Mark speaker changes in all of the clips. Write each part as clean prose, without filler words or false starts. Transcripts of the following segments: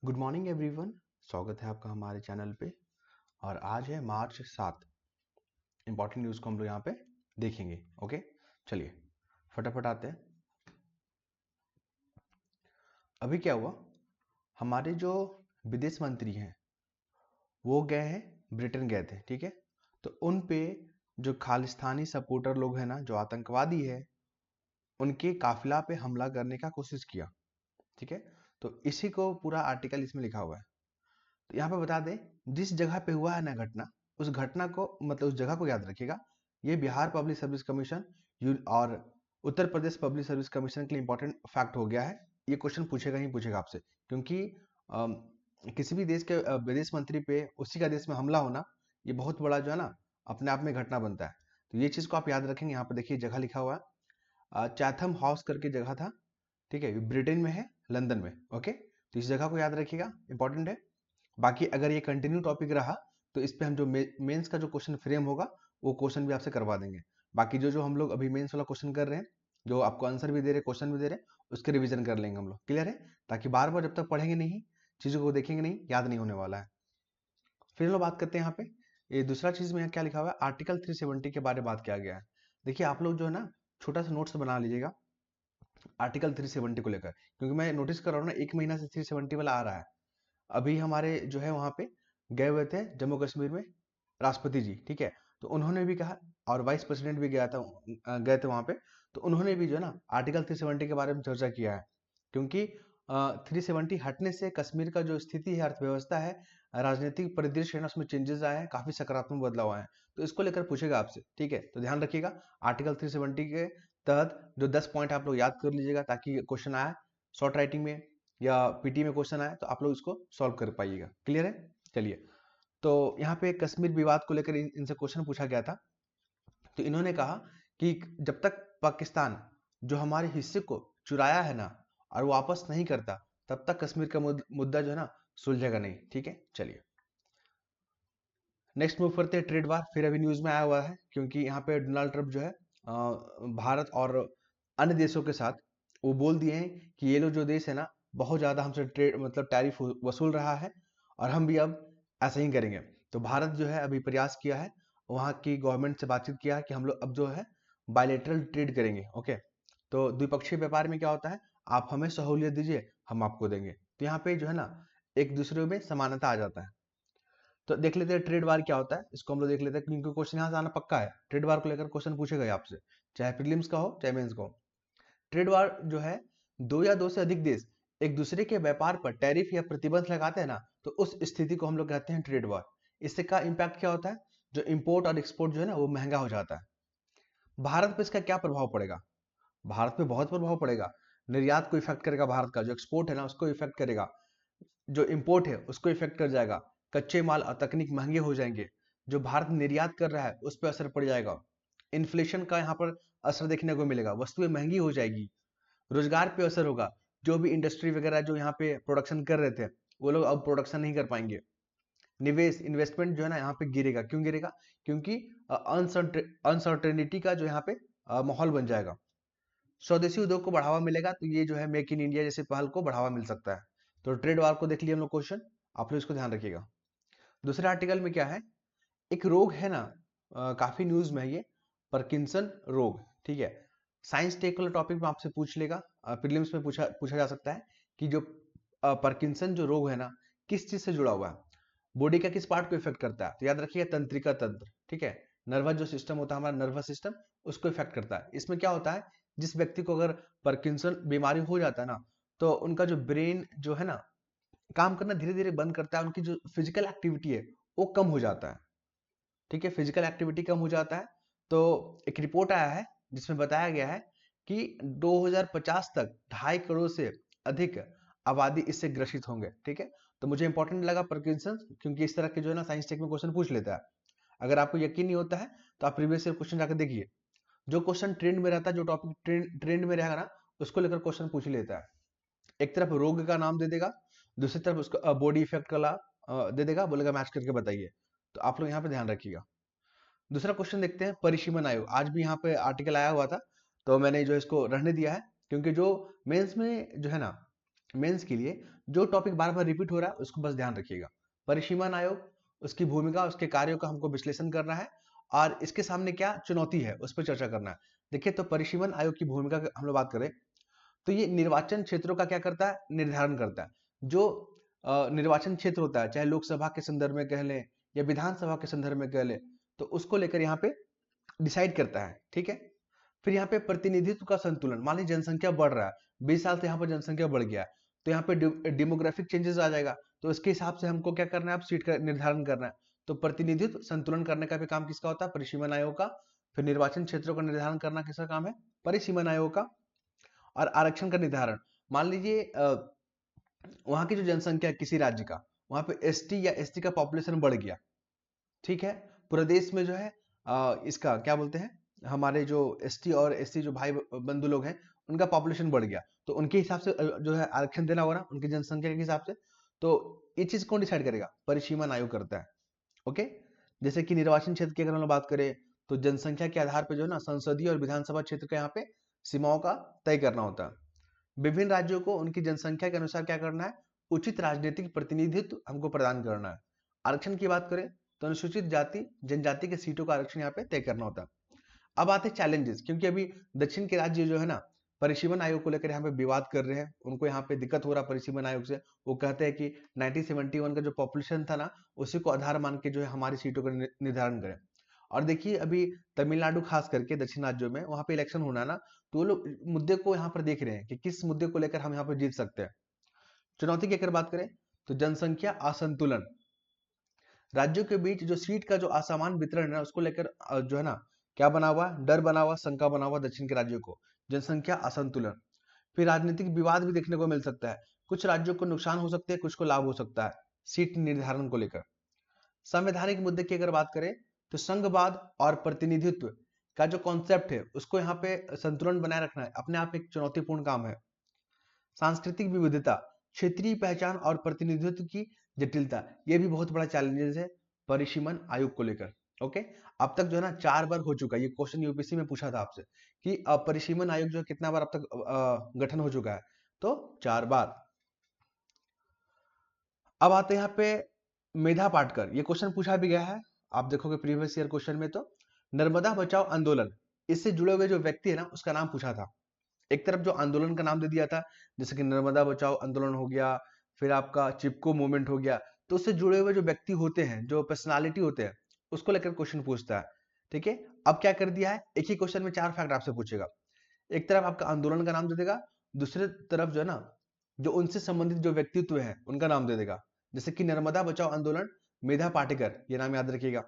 Speaker 1: Good morning everyone. स्वागत है आपका हमारे चैनल पे। और आज है मार्च 7। इंपॉर्टेंट न्यूज़ को हम लोग यहाँ पे देखेंगे। ओके, चलिए फटाफट आते हैं। अभी क्या हुआ, हमारे जो विदेश मंत्री हैं वो गए हैं, ब्रिटेन गए थे, ठीक है। तो उन पे जो खालिस्तानी सपोर्टर लोग हैं ना, जो आतंकवादी है, उनके काफिला पे हमला करने का कोशिश किया, ठीक है। तो इसी को पूरा आर्टिकल इसमें लिखा हुआ है। तो यहाँ पे बता दें, जिस जगह पे हुआ है ना घटना, उस घटना को मतलब उस जगह को याद रखिएगा। ये बिहार पब्लिक सर्विस कमीशन और Uttar Pradesh public service commission के लिए इंपॉर्टेंट फैक्ट हो गया है। ये क्वेश्चन पूछेगा ही पूछेगा आपसे, क्योंकि अम, किसी भी देश के विदेश मंत्री पे उसी का देश में हमला होना, ये बहुत बड़ा जो है ना अपने आप में घटना बनता है। तो ये चीज़ को आप याद रखेंगे। यहाँ पे देखिए जगह लिखा हुआ है, चैथम हाउस करके जगह था, ठीक है। ब्रिटेन में है, लंदन में। ओके, तो इस जगह को याद रखिएगा, इंपॉर्टेंट है। बाकी अगर ये कंटिन्यू टॉपिक रहा तो इस पे हम जो मेंस का जो क्वेश्चन फ्रेम होगा वो क्वेश्चन भी आपसे करवा देंगे। बाकी जो जो हम लोग अभी मेंस वाला क्वेश्चन कर रहे हैं, जो आपको आंसर भी दे रहे क्वेश्चन भी दे रहे हैं, उसके रिवीजन कर लेंगे हम लोग। क्लियर है? ताकि बार बार जब तक पढ़ेंगे नहीं, चीज़ों को देखेंगे नहीं, याद नहीं होने वाला है। फिर हम लोग बात करते हैं यहाँ पे, ये दूसरा चीज़ में यहाँ क्या लिखा हुआ है, आर्टिकल 370 के बारे में बात किया गया है। देखिए आप लोग जो है ना छोटा सा नोट्स बना लीजिएगा आर्टिकल 370 को लेकर, क्योंकि मैं नोटिस कर रहा हूँ ना, एक महीना से 370 वाला आ रहा है। अभी हमारे जो है वहाँ पे गए हुए थे जम्मू कश्मीर में राष्ट्रपति जी, ठीक है। तो उन्होंने भी कहा, और वाइस प्रेसिडेंट भी गया था, गए थे वहाँ पे। तो उन्होंने भी जो है ना आर्टिकल 370 के बारे में चर्चा किया है, क्योंकि 370 हटने से कश्मीर का जो स्थिति है, अर्थव्यवस्था है, राजनीतिक परिदृश्य है ना, उसमें चेंजेस आए हैं, काफी सकारात्मक बदलाव आए हैं। तो इसको लेकर पूछेगा आपसे, ठीक है। तो ध्यान रखिएगा, आर्टिकल 370 के तहत जो 10 पॉइंट आप लोग याद कर लीजिएगा, ताकि क्वेश्चन आए शॉर्ट राइटिंग में या पीटी में क्वेश्चन आए तो आप लोग इसको सॉल्व कर पाइएगा। क्लियर है? चलिए, तो यहाँ पे कश्मीर विवाद को लेकर इनसे क्वेश्चन पूछा गया था। तो इन्होंने कहा कि जब तक पाकिस्तान जो हमारे हिस्से को चुराया है ना और वापस नहीं करता, तब तक कश्मीर का मुद्दा जो है ना सुलझेगा नहीं, ठीक है। चलिए नेक्स्ट मूव करते हैं, ट्रेड वार। फिर अभी न्यूज में आया हुआ है, क्योंकि यहाँ पे डोनाल्ड ट्रंप जो है भारत और अन्य देशों के साथ वो बोल दिए हैं कि ये लोग जो देश है ना बहुत ज्यादा हमसे ट्रेड मतलब टैरिफ वसूल रहा है, और हम भी अब ऐसा ही करेंगे। तो भारत जो है अभी प्रयास किया है, वहाँ की गवर्नमेंट से बातचीत किया है कि हम लोग अब जो है बायलेटरल ट्रेड करेंगे। ओके, तो द्विपक्षीय व्यापार में क्या होता है, आप हमें सहूलियत दीजिए, हम आपको देंगे। तो यहाँ पे जो है ना एक दूसरे में समानता आ जाता है। तो देख लेते हैं ट्रेड वार क्या होता है, इसको हम लोग देख लेते हैं, क्योंकि क्वेश्चन यहाँ से आना पक्का है। ट्रेड वार को लेकर क्वेश्चन पूछेगा ही आपसे, चाहे प्रीलिम्स का हो चाहे मेंस का हो। ट्रेड वार जो है, दो या दो से अधिक देश एक दूसरे के व्यापार पर टैरिफ या प्रतिबंध लगाते हैं ना, तो उस स्थिति को हम लोग कहते हैं ट्रेड वार। इससे का इम्पैक्ट क्या होता है, जो इम्पोर्ट और एक्सपोर्ट जो है ना वो महंगा हो जाता है। भारत पे इसका क्या प्रभाव पड़ेगा? भारत पे बहुत प्रभाव पड़ेगा। निर्यात को इफेक्ट करेगा, भारत का जो एक्सपोर्ट है ना उसको इफेक्ट करेगा, जो इंपोर्ट है उसको इफेक्ट कर जाएगा। कच्चे माल और तकनीक महंगे हो जाएंगे, जो भारत निर्यात कर रहा है उस पर असर पड़ जाएगा। इन्फ्लेशन का यहाँ पर असर देखने को मिलेगा, वस्तुएं महंगी हो जाएगी। रोजगार पे असर होगा, जो भी इंडस्ट्री वगैरह जो यहाँ पे प्रोडक्शन कर रहे थे वो लोग अब प्रोडक्शन नहीं कर पाएंगे। निवेश इन्वेस्टमेंट जो है ना यहाँ पे गिरेगा। क्यों गिरेगा? क्योंकि अनसर्टेनिटी का जो यहाँ पे माहौल बन जाएगा। स्वदेशी उद्योग को बढ़ावा मिलेगा, तो ये जो है मेक इन इंडिया जैसे पहल को बढ़ावा मिल सकता है। तो ट्रेड वार को देख लिया हम लोग क्वेश्चन, आप लोग इसको ध्यान रखिएगा। दूसरे आर्टिकल में क्या है, एक रोग है ना, काफी न्यूज में है ये, पार्किंसन रोग, ठीक है। साइंस टेक वाला टॉपिक में आपसे पूछ लेगा, प्रीलिम्स में पूछा पूछा जा सकता है कि जो पार्किंसन जो रोग है ना किस चीज से जुड़ा हुआ है, बॉडी का किस पार्ट को इफेक्ट करता है। तो याद रखिएगा तंत्रिका तंत्र, ठीक है। नर्वस जो सिस्टम होता है हमारा, नर्वस सिस्टम, उसको इफेक्ट करता है। इसमें क्या होता है, जिस व्यक्ति को अगर पार्किंसन बीमारी हो जाता है ना, तो उनका जो ब्रेन जो है ना काम करना धीरे धीरे बंद करता है, उनकी जो फिजिकल एक्टिविटी है वो कम हो जाता है, ठीक है। फिजिकल एक्टिविटी कम हो जाता है। तो एक रिपोर्ट आया है जिसमें बताया गया है कि 2050 तक 2.5 करोड़ से अधिक आबादी इससे ग्रसित होंगे, ठीक है। तो मुझे इंपॉर्टेंट लगा पार्किंसन, क्योंकि इस तरह के जो है ना साइंस टेक में क्वेश्चन पूछ लेता है। अगर आपको यकीन नहीं होता है तो आप प्रीवियस ईयर क्वेश्चन जाकर देखिए, जो क्वेश्चन ट्रेंड में रहता है, जो टॉपिक ट्रेंड में रहेगा ना उसको लेकर क्वेश्चन पूछ ही लेता है। एक तरफ रोग का नाम दे देगा, दूसरी तरफ उसका बॉडी इफेक्ट का दे देगा, बोलेगा मैच करके बताइए। तो आप लोग यहाँ पे ध्यान रखिएगा। दूसरा क्वेश्चन देखते हैं, परिसीमन आयोग। आज भी यहाँ पे आर्टिकल आया हुआ था, तो मैंने जो इसको रहने दिया है, क्योंकि जो मेंस में जो है ना मेंस के लिए जो टॉपिक बार बार रिपीट हो रहा है उसको बस ध्यान रखिएगा। परिसीमन आयोग, उसकी भूमिका, उसके कार्यों का हमको विश्लेषण करना है और इसके सामने क्या चुनौती है उस पर चर्चा करना है। देखिए, तो परिसीमन आयोग की भूमिका की हम लोग बात करें तो ये निर्वाचन क्षेत्रों का क्या करता है, निर्धारण करता है। जो निर्वाचन क्षेत्र होता है, चाहे लोकसभा के संदर्भ में कह लें या विधानसभा के संदर्भ में कह लें, तो उसको लेकर यहाँ पे डिसाइड करता है। ठीक है, फिर यहाँ पे प्रतिनिधित्व का संतुलन, मान लीजिए जनसंख्या बढ़ रहा है, 20 साल से यहाँ पर जनसंख्या बढ़ गया है, तो यहाँ पे डेमोग्राफिक चेंजेस आ जाएगा, तो इसके हिसाब से हमको क्या करना है, अब सीट का निर्धारण करना है। तो प्रतिनिधित्व संतुलन करने का भी काम किसका होता है, परिसीमन आयोग का। फिर निर्वाचन क्षेत्रों का निर्धारण करना किसका काम है, परिसीमन आयोग का। और आरक्षण का निर्धारण, मान लीजिए वहां की जो जनसंख्या है किसी राज्य का, वहां पे एसटी या एसटी का पॉपुलेशन बढ़ गया। ठीक है, पूरे देश में जो है इसका क्या बोलते हैं, हमारे जो एसटी और एससी जो भाई बंधु लोग हैं उनका पॉपुलेशन बढ़ गया, तो उनके हिसाब से जो है आरक्षण देना होगा ना उनकी जनसंख्या के हिसाब से। तो ये चीज कौन डिसाइड करेगा, परिसीमन आयोग करता है। ओके, जैसे कि निर्वाचन क्षेत्र की अगर हम लोग बात करें तो जनसंख्या के आधार पर जो है ना संसदीय और विधानसभा क्षेत्र का यहाँ पे सीमाओं का तय करना होता है। विभिन्न राज्यों को उनकी जनसंख्या के अनुसार क्या करना है, उचित राजनीतिक प्रतिनिधित्व हमको प्रदान करना है। आरक्षण की बात करें तो अनुसूचित जाति जनजाति के सीटों का आरक्षण यहाँ पे तय करना होता है। अब आते हैं चैलेंजेस, क्योंकि अभी दक्षिण के राज्य जो है ना परिसीमन आयोग को लेकर यहाँ पे विवाद कर रहे हैं, उनको यहाँ पे दिक्कत हो रहा है परिसीमन आयोग से। वो कहते हैं कि 1971 का जो पॉपुलेशन था ना उसी को आधार मान के जो है हमारी सीटों का निर्धारण करें। और देखिए, अभी तमिलनाडु खास करके दक्षिण राज्यों में वहां पे इलेक्शन होना ना, तो वो लोग मुद्दे को यहाँ पर देख रहे हैं कि किस मुद्दे को लेकर हम यहाँ पर जीत सकते हैं। चुनौती की अगर बात करें तो जनसंख्या असंतुलन, राज्यों के बीच जो सीट का जो असमान वितरण है ना उसको लेकर जो है ना क्या बना हुआ, डर बना हुआ, शंका बना हुआ दक्षिण के राज्यों को, जनसंख्या असंतुलन। फिर राजनीतिक विवाद भी देखने को मिल सकता है, कुछ राज्यों को नुकसान हो सकते हैं, कुछ को लाभ हो सकता है सीट निर्धारण को लेकर। संवैधानिक मुद्दे की अगर बात करें तो संघवाद और प्रतिनिधित्व का जो कॉन्सेप्ट है उसको यहाँ पे संतुलन बनाए रखना है, अपने आप में एक चुनौतीपूर्ण काम है। सांस्कृतिक विविधता, क्षेत्रीय पहचान और प्रतिनिधित्व की जटिलता, ये भी बहुत बड़ा चैलेंजेस है परिसीमन आयोग को लेकर। ओके, अब तक जो है ना 4 बार हो चुका है, ये क्वेश्चन यूपीएससी में पूछा था आपसे कि परिसीमन आयोग जो है कितना बार अब तक गठन हो चुका है, तो 4 बार। अब आते हैं यहाँ पे मेधा पाटकर, ये क्वेश्चन पूछा भी गया है, आप देखोगे प्रीवियस ईयर क्वेश्चन में। तो नर्मदा बचाओ आंदोलन, इससे जुड़े हुए जो व्यक्ति है ना उसका नाम पूछा था। एक तरफ जो आंदोलन का नाम दे दिया था, जैसे कि नर्मदा बचाओ आंदोलन हो गया, फिर आपका चिपको मूवमेंट हो गया, तो उससे जुड़े हुए जो व्यक्ति होते हैं, जो पर्सनालिटी होते हैं, उसको लेकर क्वेश्चन पूछता है। ठीक है, अब क्या कर दिया है, एक ही क्वेश्चन में 4 फैक्ट आपसे पूछेगा। एक तरफ आपका आंदोलन का नाम दे देगा, दूसरे तरफ जो है ना जो उनसे संबंधित जो व्यक्तित्व है उनका नाम दे देगा, जैसे कि नर्मदा बचाओ आंदोलन मेधा पाटेकर, ये नाम याद रखिएगा।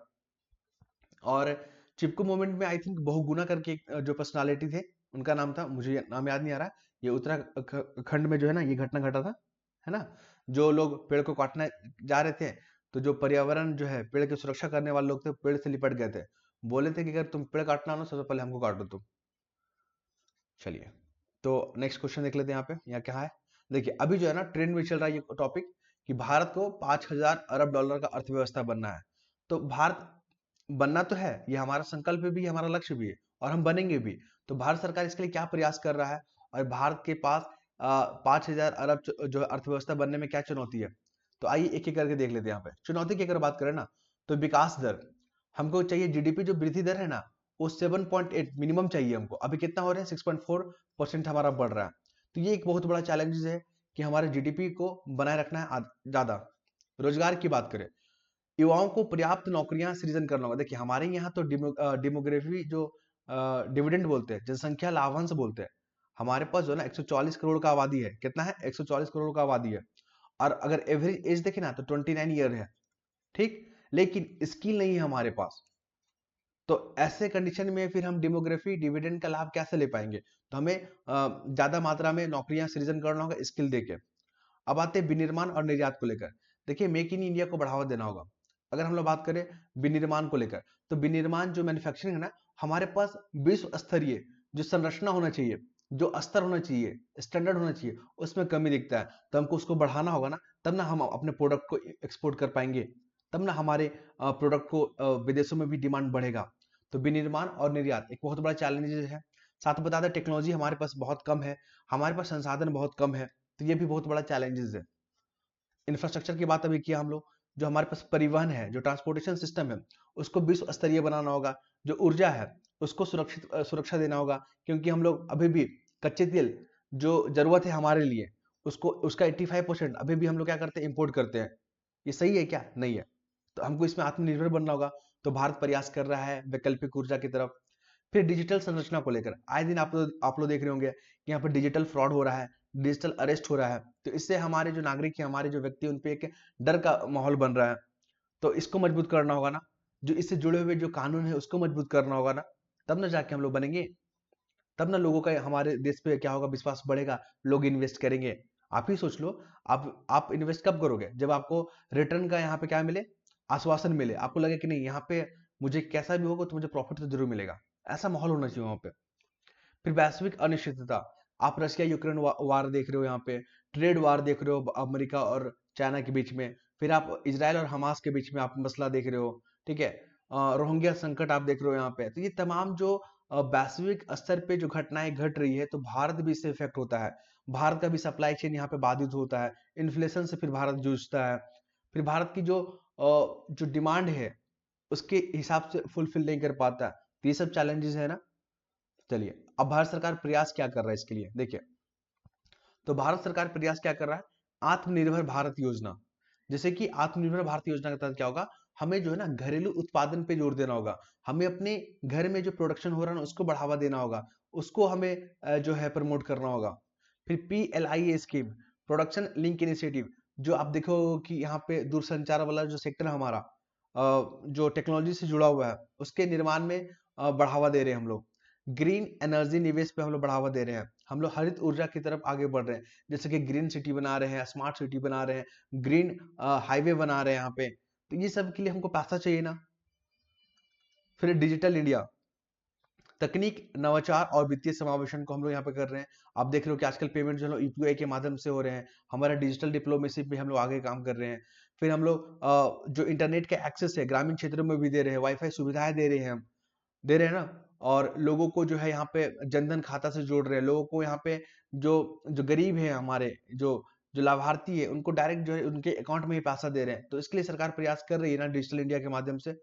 Speaker 1: और चिपको मूवमेंट में आई थिंक बहुगुणा करके जो पर्सनालिटी थे उनका नाम था, मुझे नाम याद नहीं आ रहा। ये उत्तराखंड में जो है ना ये घटना घटा था, है ना, जो लोग पेड़ को काटने जा रहे थे, तो जो पर्यावरण जो है पेड़ की सुरक्षा करने वाले लोग थे पेड़ से लिपट गए थे, बोले थे कि अगर तुम पेड़ काटना हो सबसे पहले हमको काटो तुम। चलिए, तो नेक्स्ट क्वेश्चन देख लेते हैं। यहाँ क्या है, देखिए अभी जो है ना ट्रेंड में चल रहा है ये टॉपिक कि भारत को 5,000 अरब डॉलर का अर्थव्यवस्था बनना है। तो भारत बनना तो है, ये हमारा संकल्प भी है, हमारा लक्ष्य भी है और हम बनेंगे भी। तो भारत सरकार इसके लिए क्या प्रयास कर रहा है और भारत के पास 5,000 अरब जो है अर्थव्यवस्था बनने में क्या चुनौती है, तो आइए एक एक करके देख लेते हैं। यहाँ पे चुनौती की अगर बात करें ना तो विकास दर, हमको चाहिए जीडीपी जो वृद्धि दर है ना वो 7.8 मिनिमम चाहिए हमको, अभी कितना हो रहा है 6.4% हमारा बढ़ रहा है। तो ये एक बहुत बड़ा चैलेंज है कि हमारे जीडीपी को बनाए रखना है ज्यादा। रोजगार की बात करें, युवाओं को पर्याप्त नौकरियां सृजन करना होगा। देखिए हमारे यहाँ तो डेमोग्राफी जो डिविडेंड बोलते हैं, जनसंख्या लाभांश बोलते हैं, हमारे पास जो है ना 140 करोड़ का आबादी है, कितना है 140 करोड़ का आबादी है, और अगर एवरेज एज देखे ना तो 29 ईयर है। ठीक, लेकिन स्किल नहीं है हमारे पास, तो ऐसे कंडीशन में फिर हम डेमोग्राफी डिविडेंड का लाभ कैसे ले पाएंगे, तो हमें ज्यादा मात्रा में नौकरियां सृजन करना होगा स्किल देके। अब आते हैं विनिर्माण और निर्यात को लेकर, देखिए मेक इन इंडिया को बढ़ावा देना होगा। अगर हम लोग बात करें विनिर्माण को लेकर, तो विनिर्माण जो मैन्युफैक्चरिंग है ना, हमारे पास विश्व स्तरीय जो संरचना होना चाहिए, जो स्तर होना चाहिए, स्टैंडर्ड होना चाहिए, उसमें कमी दिखता है। तो हमको उसको बढ़ाना होगा ना, तब ना हम अपने प्रोडक्ट को एक्सपोर्ट कर पाएंगे, तब ना हमारे प्रोडक्ट को विदेशों में भी डिमांड बढ़ेगा। तो विनिर्माण और निर्यात एक बहुत बड़ा चैलेंज है। साथ बता दें टेक्नोलॉजी हमारे पास बहुत कम है, हमारे पास संसाधन बहुत कम है। तो ये भी बहुत बड़ा चैलेंजेस है। इंफ्रास्ट्रक्चर की बात अभी किया हम लोग, जो हमारे पास परिवहन है, जो ट्रांसपोर्टेशन सिस्टम है, उसको विश्व स्तरीय बनाना होगा। जो ऊर्जा है उसको सुरक्षा देना होगा, क्योंकि हम लोग अभी भी कच्चे तेल जो जरूरत है हमारे लिए, उसको उसका 85% अभी भी हम लोग क्या करते हैं, इंपोर्ट करते हैं। ये सही है क्या? नहीं है। तो हमको इसमें आत्मनिर्भर बनना होगा। तो भारत प्रयास कर रहा है वैकल्पिक ऊर्जा की तरफ। फिर डिजिटल संरचना को लेकर आए दिन आप लोग देख रहे होंगे कि यहाँ पर डिजिटल फ्रॉड हो रहा है, डिजिटल अरेस्ट हो रहा है। तो इससे हमारे जो नागरिक हैं, हमारे जो व्यक्ति, उन पे एक डर का माहौल बन रहा है। तो इसको मजबूत करना होगा ना, जो इससे जुड़े हुए जो कानून है उसको मजबूत करना होगा ना, तब ना जाके हम लोग बनेंगे। तब ना लोगों का हमारे देश पे क्या होगा, विश्वास बढ़ेगा, लोग इन्वेस्ट करेंगे। आप ही सोच लो, आप इन्वेस्ट कब करोगे? जब आपको रिटर्न का यहाँ पे क्या मिले, आश्वासन मिले, आपको लगे कि नहीं यहाँ पे मुझे कैसा भी होगा तो मुझे प्रॉफिट तो जरूर मिलेगा। ऐसा माहौल होना चाहिए वहां पे। फिर वैश्विक अनिश्चितता, आप रशिया यूक्रेन वार देख रहे हो, यहाँ पे ट्रेड वार देख रहे हो अमेरिका और चाइना के बीच में। फिर आप इजराइल और हमास के बीच में आप मसला देख रहे हो, ठीक है। रोहिंग्या संकट आप देख रहे हो यहाँ पे। तो ये तमाम जो वैश्विक स्तर पे जो घटनाएं घट रही है, तो भारत भी इससे इफेक्ट होता है। भारत का भी सप्लाई चेन यहाँ पे बाधित होता है। इन्फ्लेशन से फिर भारत जूझता है। फिर भारत की जो डिमांड है उसके हिसाब से फुलफिल नहीं कर पाता है। तो ये सब चैलेंजेस है ना। चलिए, अब भारत सरकार प्रयास क्या कर रहा है इसके लिए, देखिए। तो भारत सरकार प्रयास क्या कर रहा है, आत्मनिर्भर भारत योजना। जैसे कि आत्मनिर्भर भारत योजना के तहत क्या होगा, हमें जो है ना घरेलू उत्पादन पे जोर देना होगा। हमें अपने घर में जो प्रोडक्शन हो रहा है ना उसको बढ़ावा देना होगा, उसको हमें जो है प्रमोट करना होगा। फिर PLIA scheme, production link initiative, जो आप देखो कि यहाँ पे दूरसंचार वाला जो सेक्टर है हमारा, जो टेक्नोलॉजी से जुड़ा हुआ है, उसके निर्माण में बढ़ावा दे रहे हैं हम लोग। ग्रीन एनर्जी निवेश पे हम लोग बढ़ावा दे रहे हैं। हम लोग हरित ऊर्जा की तरफ आगे बढ़ रहे हैं, जैसे कि ग्रीन सिटी बना रहे हैं, स्मार्ट सिटी बना रहे हैं, ग्रीन हाईवे बना रहे हैं यहाँ पे। तो ये सब के लिए हमको पैसा चाहिए ना। फिर डिजिटल इंडिया, तकनीक, नवाचार और वित्तीय समावेशन को हम लोग यहाँ पे कर रहे हैं। आप देख रहे हो कि आजकल पेमेंट जो है UPI के माध्यम से हो रहे हैं। हमारा डिजिटल डिप्लोमेसी पे हम लोग आगे काम कर रहे हैं। फिर हम लोग जो इंटरनेट का एक्सेस है ग्रामीण क्षेत्रों में भी दे रहे हैं, वाईफाई सुविधाएं दे रहे हैं हम, दे रहे हैं ना। और लोगों को जो है यहाँ पे जनधन खाता से जोड़ रहे हैं। लोगों को यहाँ पे जो जो गरीब है हमारे, जो जो लाभार्थी है, उनको डायरेक्ट जो है उनके अकाउंट में ही पैसा दे रहे हैं। तो इसके लिए सरकार प्रयास कर रही है ना डिजिटल इंडिया के माध्यम से।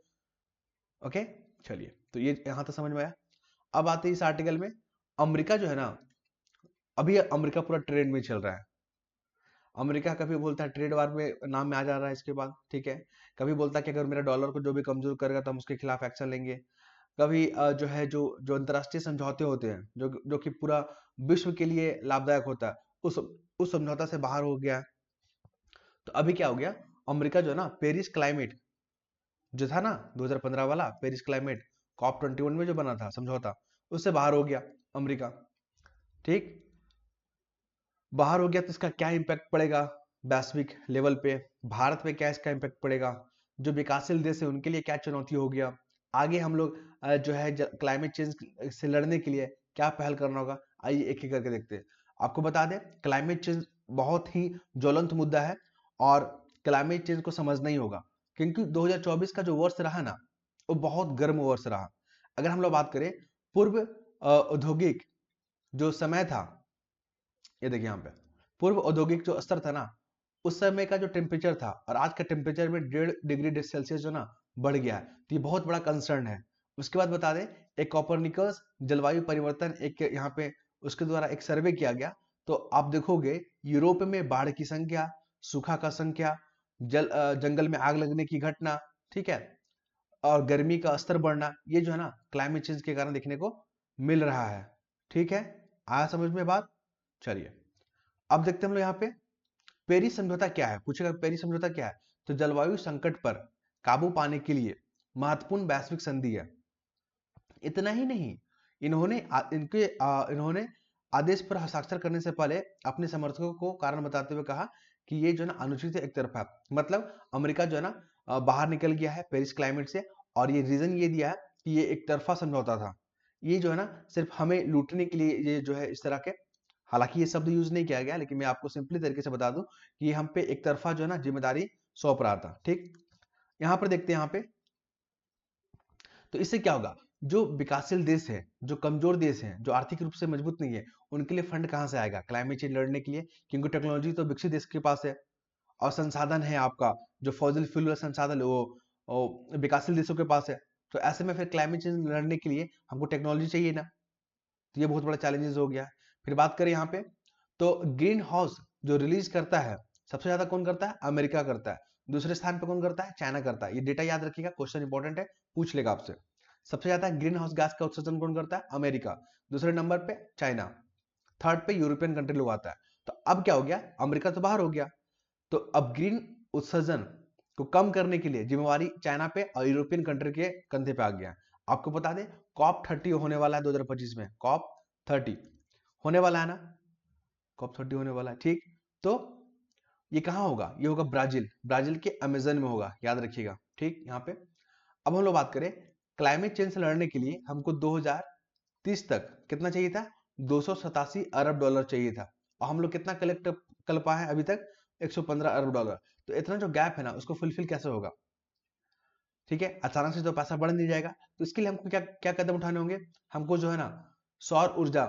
Speaker 1: ओके, चलिए, तो ये यहाँ तक समझ में आया। अब आते हैं इस आर्टिकल में। अमेरिका जो है ना, अभी अमेरिका पूरा ट्रेंड में चल रहा है। अमेरिका कभी बोलता है ट्रेड वार में नाम में आ जा रहा है इसके बाद, ठीक है। कभी बोलता है कि अगर मेरा डॉलर को जो भी कमजोर करेगा तो हम उसके खिलाफ एक्शन लेंगे। कभी जो है जो अंतर्राष्ट्रीय समझौते होते हैं, जो कि पूरा विश्व के लिए लाभदायक होता है, उस समझौता से बाहर हो गया है। तो अभी क्या हो गया, अमेरिका जो है ना पेरिस क्लाइमेट जो था ना 2015 वाला पेरिस क्लाइमेट COP21 में जो बना था समझौता, उससे बाहर हो गया अमेरिका। ठीक, बाहर हो गया तो इसका क्या इम्पैक्ट पड़ेगा वैश्विक लेवल पे, भारत पे क्या इसका इम्पैक्ट पड़ेगा, जो विकासशील देश है उनके लिए क्या चुनौती हो गया, आगे हम लोग जो है क्लाइमेट चेंज से लड़ने के लिए क्या पहल करना होगा। आइए एक एक करके देखते हैं। आपको बता दें, क्लाइमेट चेंज बहुत ही ज्वलंत मुद्दा है और क्लाइमेट चेंज को समझना ही होगा, क्योंकि 2024 का जो वर्ष रहा ना, वो बहुत गर्म वर्ष रहा। अगर हम लोग बात करें पूर्व औद्योगिक जो समय था, ये देखिए यहाँ पे पूर्व औद्योगिक जो स्तर था ना, उस समय का जो टेम्परेचर था और आज का टेम्परेचर में 1.5 डिग्री सेल्सियस जो ना बढ़ गया है। तो ये बहुत बड़ा कंसर्न है। उसके बाद बता दें, एक कॉपरनिकस जलवायु परिवर्तन एक यहाँ पे उसके द्वारा एक सर्वे किया गया। तो आप देखोगे यूरोप में बाढ़ की संख्या, सूखा का संख्या, जंगल में आग लगने की घटना, ठीक है, और गर्मी का स्तर बढ़ना, ये जो है ना क्लाइमेट चेंज के कारण देखने को मिल रहा है। ठीक है, आया समझ में बात। चलिए, अब देखते हैं हम लोग यहाँ पे पेरिस समझौता क्या है, पूछेगा पेरिस समझौता क्या है। तो जलवायु संकट पर काबू पाने के लिए महत्वपूर्ण वैश्विक संधि है। इतना ही नहीं, इन्होंने आदेश पर हस्ताक्षर करने से पहले अपने समर्थकों को कारण बताते हुए कहा कि ये जो है ना अनुचित है, एक तरफा। मतलब अमेरिका जो है ना बाहर निकल गया है पेरिस क्लाइमेट से, और ये रीजन ये दिया है कि ये एक तरफा समझौता था। ये जो है ना सिर्फ हमें लूटने के लिए ये जो है इस तरह के, हालांकि ये शब्द यूज नहीं किया गया, लेकिन मैं आपको सिंपली तरीके से बता दूं कि ये हम पे एक तरफा जो है ना जिम्मेदारी सौंप रहा था। ठीक, यहाँ पर देखते हैं यहाँ पे। तो इससे क्या होगा, जो विकासशील देश है, जो कमजोर देश है, जो आर्थिक रूप से मजबूत नहीं है, उनके लिए फंड कहाँ से आएगा क्लाइमेट चेंज लड़ने के लिए? क्योंकि टेक्नोलॉजी तो विकसित देश के पास है और संसाधन है आपका, जो फॉसिल फ्यूल वाला संसाधन है वो विकासशील देशों के पास है। तो ऐसे में फिर क्लाइमेट चेंज लड़ने के लिए हमको टेक्नोलॉजी चाहिए ना, तो ये बहुत बड़ा चैलेंजेस हो गया है। फिर बात करें यहाँ पे, तो ग्रीन हाउस जो रिलीज करता है, सबसे ज्यादा कौन करता है? अमेरिका करता है। दूसरे स्थान पे कौन करता है? चाइना करता है। ये डेटा याद रखिएगा, क्वेश्चन इंपॉर्टेंट है, पूछ लेगा आपसे। सबसे ज्यादा ग्रीन हाउस गैस का उत्सर्जन कौन करता है? अमेरिका। दूसरे नंबर पे चाइना, थर्ड पे यूरोपियन कंट्री लोग आता है। तो अब क्या हो गया? अमेरिका तो बाहर हो गया, तो अब ग्रीन उत्सर्जन को कम करने के लिए जिम्मेवारी चाइना पे और यूरोपियन कंट्री के कंधे पे आ गया। आपको बता दें, कॉप 30 होने वाला है 2025 में, कॉप 30 होने वाला है ना, कॉप 30 होने वाला है, ठीक। तो ये कहाँ होगा? ये होगा ब्राजील, ब्राजील के अमेजन में होगा, याद रखिएगा, ठीक। यहाँ पे अब हम लोग बात करें, क्लाइमेट चेंज से लड़ने के लिए हमको 2030 तक कितना चाहिए था? 287 अरब डॉलर चाहिए था, और हम लोग कितना कलेक्ट कर पाए हैं अभी तक? 115 अरब डॉलर। तो इतना जो गैप है ना, उसको फुलफिल कैसे होगा? ठीक है, अचानक से तो पैसा बढ़ नहीं जाएगा। तो इसके लिए हमको क्या क्या कदम उठाने होंगे? हमको जो है ना, सौर ऊर्जा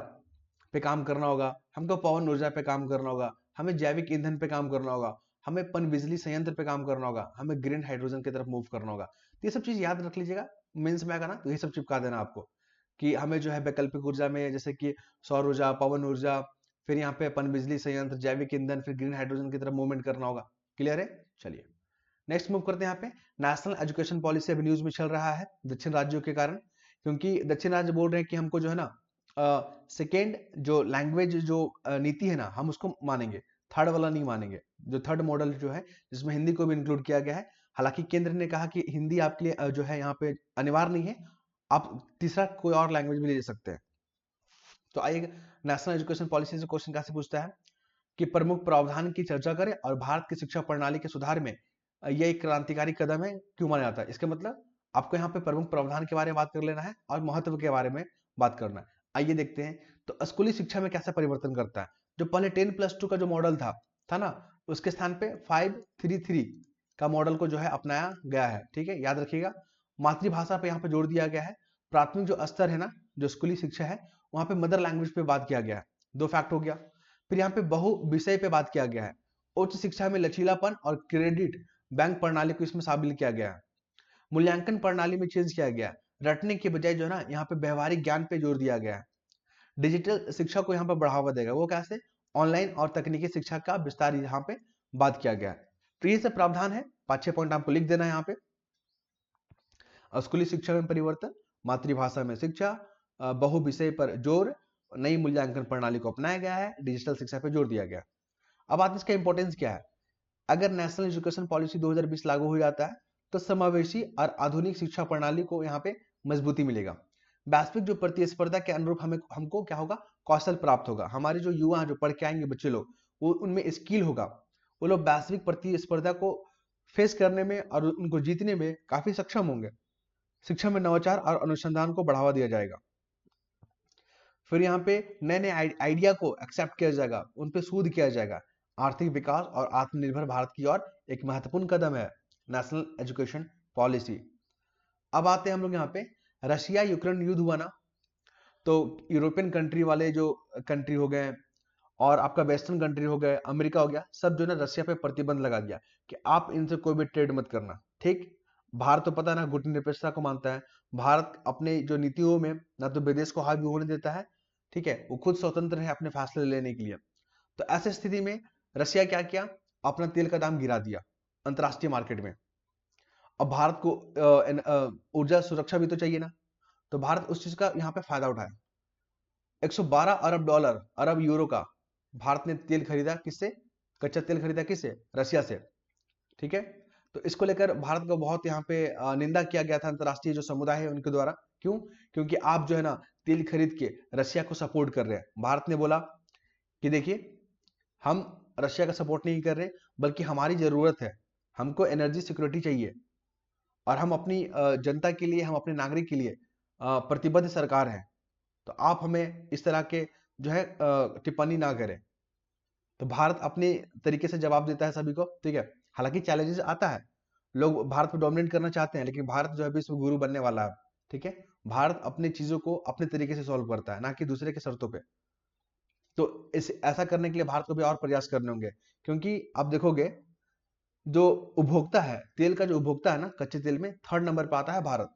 Speaker 1: पे काम करना होगा, हमको पवन ऊर्जा पे काम करना होगा, हमें जैविक ईंधन पे काम करना होगा, हमें पन बिजली संयंत्र पे काम करना होगा, हमें ग्रीन हाइड्रोजन की तरफ मूव करना होगा। तो ये सब चीज याद रख लीजिएगा, मेंस में आएगा ना तो ये सब चिपका देना आपको, कि हमें जो है वैकल्पिक ऊर्जा में, जैसे कि सौर ऊर्जा, पवन ऊर्जा, फिर यहाँ पे पन बिजली संयंत्र, जैविक ईंधन, फिर ग्रीन हाइड्रोजन की तरफ मूवमेंट करना होगा। क्लियर है? चलिए नेक्स्ट मूव करते हैं। यहाँ पे नेशनल एजुकेशन पॉलिसी अभी न्यूज में चल रहा है दक्षिण राज्यों के कारण, क्योंकि दक्षिण राज्य बोल रहे हैं कि हमको जो है ना सेकेंड जो लैंग्वेज जो नीति है ना, हम उसको मानेंगे, थर्ड वाला नहीं मानेंगे। जो थर्ड मॉडल जो है, जिसमें हिंदी को भी इंक्लूड किया गया है। हालांकि केंद्र ने कहा कि हिंदी आपके लिए जो है यहाँ पे अनिवार्य नहीं है, आप तीसरा कोई और लैंग्वेज भी ले सकते हैं। तो आइए, नेशनल एजुकेशन पॉलिसी से क्वेश्चन कैसे पूछता है कि प्रमुख प्रावधान की चर्चा करें और भारत की शिक्षा प्रणाली के सुधार में यह एक क्रांतिकारी कदम है, क्यों माना जाता है? इसका मतलब आपको यहाँ पे प्रमुख प्रावधान के बारे में बात कर लेना है और महत्व के बारे में बात करना है। आइए देखते हैं, तो स्कूली शिक्षा में कैसा परिवर्तन करता है। जो पहले 10+2 का जो मॉडल था ना, उसके स्थान पे 5-3-3 का मॉडल को जो है अपनाया गया है। ठीक है, याद रखिएगा। मातृभाषा पे यहाँ पे जोर दिया गया है। प्राथमिक जो स्तर है ना, जो स्कूली शिक्षा है, वहां पे मदर लैंग्वेज पे बात किया गया है। दो फैक्ट हो गया। फिर यहाँ पे बहु विषय पे बात किया गया है। उच्च शिक्षा में लचीलापन और क्रेडिट बैंक प्रणाली को इसमें शामिल किया गया है। मूल्यांकन प्रणाली में चेंज किया गया है। रटने के बजाय जो है ना, यहाँ पे व्यवहारिक ज्ञान पे जोर दिया गया है। डिजिटल शिक्षा को यहाँ पे बढ़ावा देगा, वो कैसे? ऑनलाइन और तकनीकी शिक्षा का विस्तार यहाँ पे बात किया गया है। तो ये सब प्रावधान है, 5-6 पॉइंट आपको लिख देना है यहाँ पे। स्कूली शिक्षा में परिवर्तन, मातृभाषा में शिक्षा, बहु विषय पर जोर, नई मूल्यांकन प्रणाली को अपनाया गया है, डिजिटल शिक्षा पे जोर दिया गया। अब बात इसका इंपॉर्टेंस क्या है। अगर नेशनल एजुकेशन पॉलिसी 2020 लागू हो जाता है, तो समावेशी और आधुनिक शिक्षा प्रणाली को यहाँ पे मजबूती मिलेगा। वैश्विक जो प्रतिस्पर्धा के अनुरूप हमें हमको क्या होगा? कौशल प्राप्त होगा। हमारे जो युवा जो पढ़ के आएंगे बच्चे लोग, वो उनमें स्किल होगा, वो लोग वैश्विक प्रतिस्पर्धा को फेस करने में और उनको जीतने में काफी सक्षम होंगे। शिक्षा में नवाचार और अनुसंधान को बढ़ावा दिया जाएगा। फिर यहाँ पे नए नए आइडिया को एक्सेप्ट किया जाएगा, उन पे शोध किया जाएगा। आर्थिक विकास और आत्मनिर्भर भारत की ओर एक महत्वपूर्ण कदम है नेशनल एजुकेशन पॉलिसी। अब आते हैं हम लोग यहाँ पे, रशिया यूक्रेन युद्ध हुआ ना, तो यूरोपियन कंट्री वाले जो कंट्री हो गए और आपका वेस्टर्न कंट्री हो गए, अमेरिका हो गया, सब जो है ना रशिया पे प्रतिबंध लगा दिया कि आप इनसे कोई भी ट्रेड मत करना। ठीक, भारत तो पता है ना गुटनिरपेक्षता को मानता है। भारत अपने जो नीतियों में ना तो विदेश को हावी होने देता है, ठीक है, वो खुद स्वतंत्र है अपने फैसले लेने के लिए। तो ऐसी स्थिति में रशिया क्या किया? अपना तेल का दाम गिरा दिया अंतरराष्ट्रीय मार्केट में। अब भारत को ऊर्जा सुरक्षा भी तो चाहिए ना, तो भारत उस चीज का यहाँ पे फायदा उठाया। 112 अरब डॉलर, अरब यूरो का भारत ने तेल खरीदा। किससे? कच्चा तेल खरीदा किससे? रशिया से। ठीक है, तो इसको लेकर भारत को बहुत यहाँ पे निंदा किया गया था अंतरराष्ट्रीय जो समुदाय है उनके द्वारा। क्यों? क्योंकि आप जो है ना तेल खरीद के रशिया को सपोर्ट कर रहे हैं। भारत ने बोला कि देखिए, हम रशिया का सपोर्ट नहीं कर रहे, बल्कि हमारी जरूरत है, हमको एनर्जी सिक्योरिटी चाहिए, और हम अपनी जनता के लिए, हम अपने नागरिक के लिए प्रतिबद्ध सरकार है। तो आप हमें इस तरह के जो है टिप्पणी ना करें। तो भारत अपने तरीके से जवाब देता है सभी को। ठीक है, हालांकि चैलेंजेस आता है, लोग भारत को डोमिनेट करना चाहते हैं, लेकिन भारत जो है विश्व गुरु बनने वाला है। ठीक है, भारत अपनी चीजों को अपने तरीके से सॉल्व करता है, ना कि दूसरे के शर्तों पे। तो इस ऐसा करने के लिए भारत को भी और प्रयास करने होंगे, क्योंकि आप देखोगे जो उपभोक्ता है, तेल का जो उपभोक्ता है ना, कच्चे तेल में थर्ड नंबर पे आता है भारत,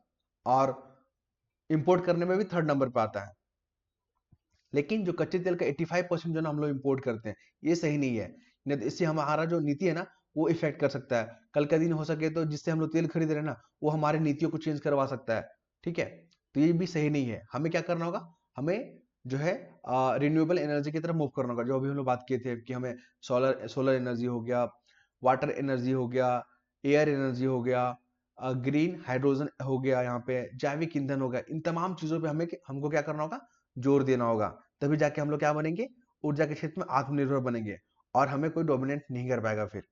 Speaker 1: और इंपोर्ट करने में भी थर्ड नंबर पे आता है। लेकिन जो कच्चे तेल का 85% जो ना हम लोग इंपोर्ट करते हैं, ये सही नहीं है। नहीं तो इससे हमारा जो नीति है ना, वो इफेक्ट कर सकता है। कल का दिन हो सके तो जिससे हम लोग तेल खरीद रहे हैं ना, वो हमारी नीतियों को चेंज करवा सकता है। ठीक है, तो ये भी सही नहीं है। हमें क्या करना होगा, हमें जो है रिन्यूएबल एनर्जी की तरफ मूव करना होगा। जो अभी हम लोग बात किए थे कि हमें सोलर सोलर एनर्जी हो गया, वाटर एनर्जी हो गया, एयर एनर्जी हो गया, ग्रीन हाइड्रोजन हो गया, यहाँ पे जैविक ईंधन हो गया। इन तमाम चीजों पे हमको क्या करना होगा, जोर देना होगा। तभी जाके हम लोग क्या बनेंगे, ऊर्जा के क्षेत्र में आत्मनिर्भर बनेंगे, और हमें कोई डोमिनेट नहीं कर पाएगा फिर।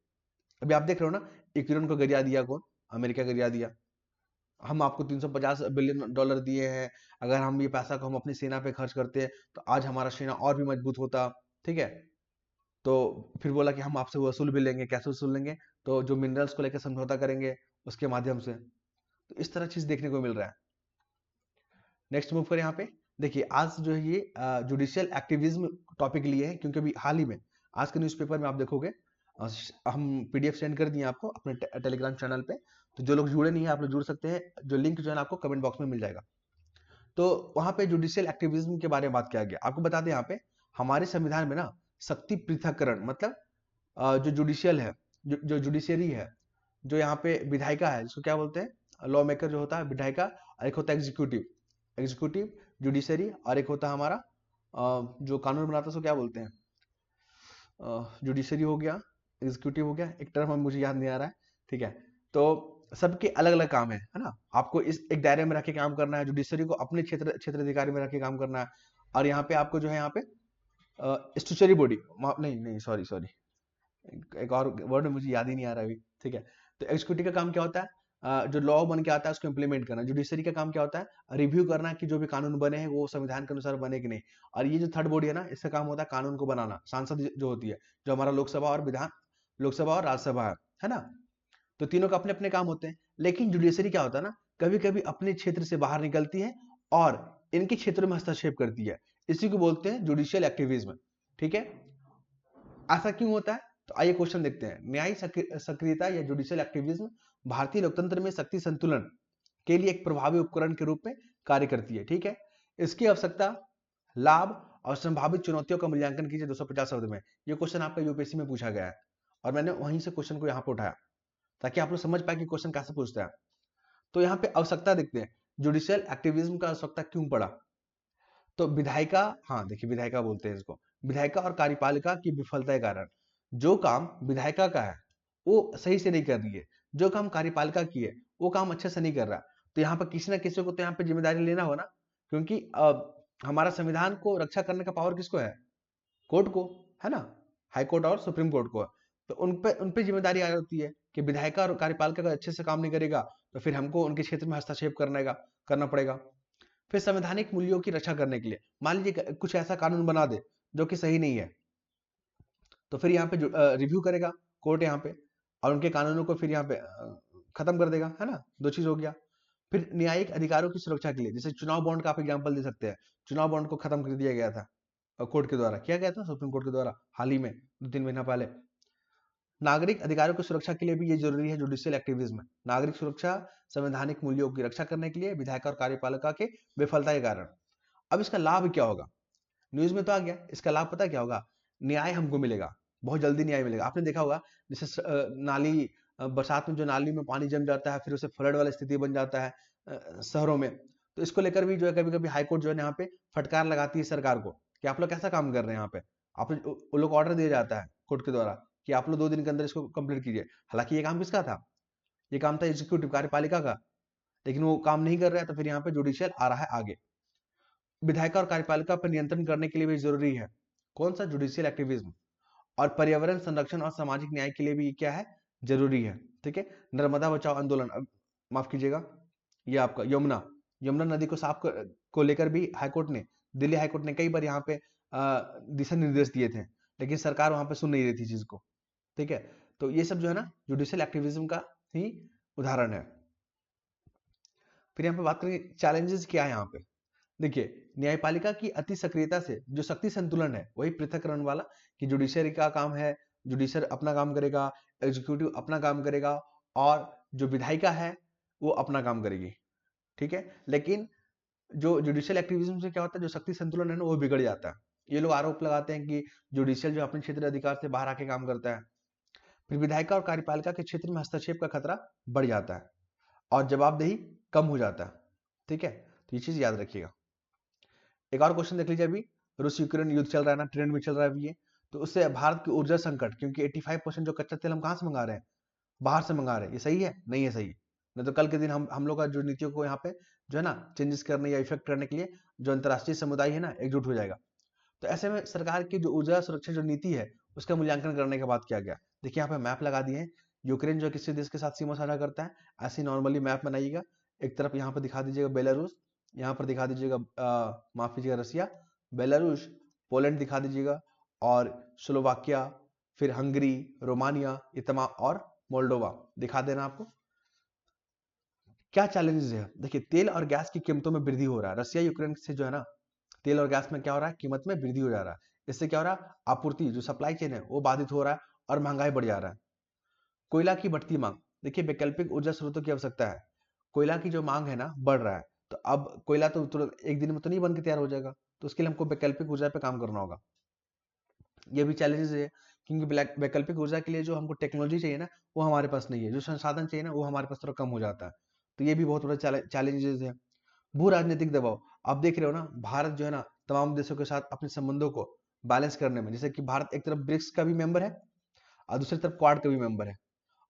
Speaker 1: अभी आप देख रहे हो ना, यूक्रेन को गरिया दिया कौन, अमेरिका गरिया दिया। हम आपको 350 बिलियन डॉलर दिए हैं, अगर हम ये पैसा को हम अपनी सेना पे खर्च करते हैं तो आज हमारा सेना और भी मजबूत होता। ठीक है, तो फिर बोला कि हम आपसे वसूल भी लेंगे। कैसे वसूल लेंगे, तो जो मिनरल्स को लेकर समझौता करेंगे उसके माध्यम से। तो इस तरह चीज देखने को मिल रहा है। नेक्स्ट मूव करें यहाँ पे। देखिए आज जो है ये जुडिशियल एक्टिविज्म टॉपिक लिए हैं, क्योंकि अभी हाल ही में आज के न्यूज़पेपर में आप देखोगे, हम पीडीएफ सेंड कर दिए आपको अपने टेलीग्राम चैनल पे। तो जो लोग जुड़े नहीं है, आप लोग जुड़ सकते हैं। जो लिंक जो है ना, आपको कमेंट बॉक्स में मिल जाएगा। तो वहां पे जुडिशियल एक्टिविज्म के बारे में बात किया गया। आपको बता दें, यहाँ पे हमारे संविधान में ना शक्ति पृथक्करण, मतलब जो जुडिशियल है, जो जुडिशियरी है, जो यहाँ पे विधायिका है, जिसको क्या बोलते हैं, लॉ मेकर जो होता है विधायिका, और एक होता है एग्जीक्यूटिव। एग्जीक्यूटिव, जुडिशरी, और एक होता है हमारा जो कानून बनाता है उसको क्या बोलते हैं, जुडिशरी हो गया, एग्जीक्यूटिव हो गया, एक टर्म हम मुझे याद नहीं आ रहा है। ठीक है, तो सबके अलग अलग काम है ना। आपको इस एक दायरे में रख के काम करना है, जुडिशरी को अपने क्षेत्र अधिकारी में रख के काम करना है। और यहाँ पे आपको जो है, यहाँ पे स्टैट्यूटरी बॉडी, नहीं नहीं, सॉरी सॉरी, एक और वर्ड मुझे याद ही नहीं आ रहा अभी। ठीक है, तो एग्जीक्यूटिव का काम क्या होता है, जो लॉ बन के आता है उसको इम्प्लीमेंट करना। जुडिशरी का काम क्या होता है, रिव्यू करना कि जो भी कानून बने हैं वो संविधान के अनुसार बने कि नहीं। और ये जो थर्ड बॉडी है ना, इसका काम होता है कानून को बनाना। सांसद जो होती है, जो हमारा लोकसभा और लोकसभा और राज्यसभा है ना। तो तीनों का अपने अपने काम होते हैं। लेकिन जुडिशरी क्या होता है ना, कभी कभी अपने क्षेत्र से बाहर निकलती है और इनके क्षेत्रों में हस्तक्षेप करती है। इसी को बोलते हैं जुडिशियल एक्टिविज्म। ठीक है, ऐसा क्यों होता है, तो आइए क्वेश्चन देखते हैं। न्यायिक सक्रियता या जुडिशियल एक्टिविज्म भारतीय लोकतंत्र में शक्ति संतुलन के लिए एक प्रभावी उपकरण के रूप में कार्य करती है। ठीक है, इसकी आवश्यकता, लाभ और संभावित चुनौतियों का मूल्यांकन कीजिए 250 शब्द में। ये क्वेश्चन आपका यूपीएससी में पूछा गया है, और मैंने वहीं से क्वेश्चन को यहाँ पे उठाया ताकि आप लोग समझ पाए कि क्वेश्चन कैसे पूछता है। तो यहाँ पे आवश्यकता देखते हैं, जुडिशियल एक्टिविज्म का आवश्यकता क्यों पड़ा। तो विधायिका, हाँ देखिए विधायिका बोलते हैं इसको, विधायिका और कार्यपालिका की विफलता के कारण जो काम विधायिका का है वो सही से नहीं कर रही है, जो काम कार्यपालिका की है वो काम अच्छे से नहीं कर रहा। तो यहाँ पर किसी ना किसी को तो यहाँ पे जिम्मेदारी लेना हो ना, क्योंकि हमारा संविधान को रक्षा करने का पावर किसको है, कोर्ट को, है ना, हाई कोर्ट और सुप्रीम कोर्ट को। तो उन पे जिम्मेदारी आ जाती है कि विधायिका और कार्यपालिका अगर अच्छे से काम नहीं करेगा तो फिर हमको उनके क्षेत्र में हस्तक्षेप करना पड़ेगा। फिर संवैधानिक मूल्यों की रक्षा करने के लिए मान लीजिए कुछ ऐसा कानून बना दे जो कि सही नहीं है, तो फिर यहाँ पे रिव्यू करेगा कोर्ट यहाँ पे, और उनके कानूनों को फिर यहाँ पे खत्म कर देगा, है ना। दो चीज हो गया। फिर न्यायिक अधिकारों की सुरक्षा के लिए, जैसे चुनाव बॉन्ड का आप एग्जाम्पल दे सकते हैं। चुनाव बॉन्ड को खत्म कर दिया गया था, कोर्ट के द्वारा किया गया था, सुप्रीम कोर्ट के द्वारा हाल ही में 2-3 महीना पहले। नागरिक अधिकारों की सुरक्षा के लिए भी ये जरूरी है जुडिशियल एक्टिविज्म। नागरिक सुरक्षा, संवैधानिक मूल्यों की रक्षा करने के लिए विधायक और कार्यपालिका के विफलता के कारण। अब इसका लाभ क्या होगा, न्यूज में तो आ गया। इसका लाभ पता क्या होगा, न्याय हमको मिलेगा, बहुत जल्दी न्याय मिलेगा। आपने देखा होगा जैसे नाली, बरसात में जो नाली में पानी जम जाता है, फिर उसे फ्लड वाली स्थिति बन जाता है शहरों में। तो इसको लेकर भी जो है कभी कभी हाईकोर्ट जो है यहाँ पे फटकार लगाती है सरकार को कि आप लोग कैसा काम कर रहे हैं। यहाँ पे आप वो लोग ऑर्डर दिया जाता है कोर्ट के द्वारा कि आप लोग 2 दिन के अंदर इसको कंप्लीट कीजिए। हालांकि ये काम किसका था, ये काम था एग्जीक्यूटिव कार्यपालिका का, लेकिन वो काम नहीं कर रहा है। तो फिर यहाँ पे जुडिशियल आ रहा है आगे। विधायिका और कार्यपालिका पर नियंत्रण करने के लिए भी जरूरी है कौन सा, जुडिशियल एक्टिविज्म। और पर्यावरण संरक्षण और सामाजिक न्याय के लिए भी क्या है, जरूरी है। ठीक है, नर्मदा बचाओ आंदोलन, माफ कीजिएगा, ये आपका यमुना यमुना नदी को को लेकर भी हाईकोर्ट ने, दिल्ली हाईकोर्ट ने कई बार यहाँ पे दिशा निर्देश दिए थे, लेकिन सरकार वहां पे सुन नहीं रही थी चीज को। ठीक है, तो ये सब जो है ना जुडिशियल एक्टिविज्म का ही उदाहरण है। फिर यहाँ पे बात करें चैलेंजेस क्या है यहाँ पे। देखिए, न्यायपालिका की अति सक्रियता से जो शक्ति संतुलन है वही पृथक्करण वाला, कि जुडिशरी का काम है, जुडिशरी अपना काम करेगा, एग्जीक्यूटिव अपना काम करेगा, और जो विधायिका है वो अपना काम करेगी, ठीक है। लेकिन जो जुडिशियल एक्टिविज्म से क्या होता है, जो शक्ति संतुलन है ना वो बिगड़ जाता है। ये लोग आरोप लगाते हैं कि जुडिशियल जो अपने क्षेत्र अधिकार से बाहर आके काम करता है, फिर विधायिका और कार्यपालिका के क्षेत्र में हस्तक्षेप का खतरा बढ़ जाता है और जवाबदेही कम हो जाता है, ठीक है। तो ये चीज याद रखिएगा। एक और क्वेश्चन देख लीजिए, अभी रूस यूक्रेन युद्ध चल रहा है ना, ट्रेंड में चल रहा है अभी ये, तो उससे भारत की ऊर्जा संकट, क्योंकि 85% जो कच्चा तेल हम कहाँ से मंगा रहे हैं, बाहर से मंगा रहे हैं, ये सही है? नहीं है सही। नहीं तो कल के दिन हम लोग का जो नीतियों को यहाँ पे जो है ना चेंजेस करने या इफेक्ट करने के लिए जो अंतर्राष्ट्रीय समुदाय है ना एकजुट हो जाएगा। तो ऐसे में सरकार की जो ऊर्जा सुरक्षा जो नीति है उसका मूल्यांकन करने के बाद किया गया। देखिए यहाँ पे मैप लगा दिए हैं, यूक्रेन जो किसी देश के साथ सीमा साझा करता है, ऐसे नॉर्मली मैप बनाइएगा। एक तरफ यहाँ पर दिखा दीजिएगा बेलारूस, यहाँ पर दिखा दीजिएगा माफ कीजिएगा रसिया, बेलारूस, पोलैंड दिखा दीजिएगा, और स्लोवाकिया, फिर हंगरी, रोमानिया, ये तमाम, और मोल्डोवा दिखा देना आपको। क्या चैलेंजेस है? देखिए, तेल और गैस की कीमतों में वृद्धि हो रहा है। रसिया यूक्रेन से जो है ना तेल और गैस में क्या हो रहा है, कीमत में वृद्धि हो जा रहा है। इससे क्या हो रहा है, आपूर्ति जो सप्लाई चेन है वो बाधित हो रहा है और महंगाई बढ़ जा रहा है। कोयला की बढ़ती मांग, देखिए वैकल्पिक ऊर्जा स्रोतों की आवश्यकता है। कोयला की जो मांग है ना बढ़ रहा है, तो अब कोयला तो तुरंत एक दिन में तो नहीं बन के तैयार हो जाएगा, तो उसके लिए हमको वैकल्पिक ऊर्जा पे काम करना होगा। ये भी चैलेंजेस है, क्योंकि वैकल्पिक ऊर्जा के लिए जो हमको टेक्नोलॉजी चाहिए ना वो हमारे पास नहीं है, जो संसाधन चाहिए ना वो हमारे पास थोड़ा कम हो जाता है। तो ये भी बहुत बड़ा चैलेंजेस है। भू राजनीतिक दबाव, आप देख रहे हो ना भारत जो है ना तमाम देशों के साथ अपने संबंधों को बैलेंस करने में, जैसे कि भारत एक तरफ ब्रिक्स का भी मेंबर है और दूसरी तरफ क्वाड का भी मेंबर है,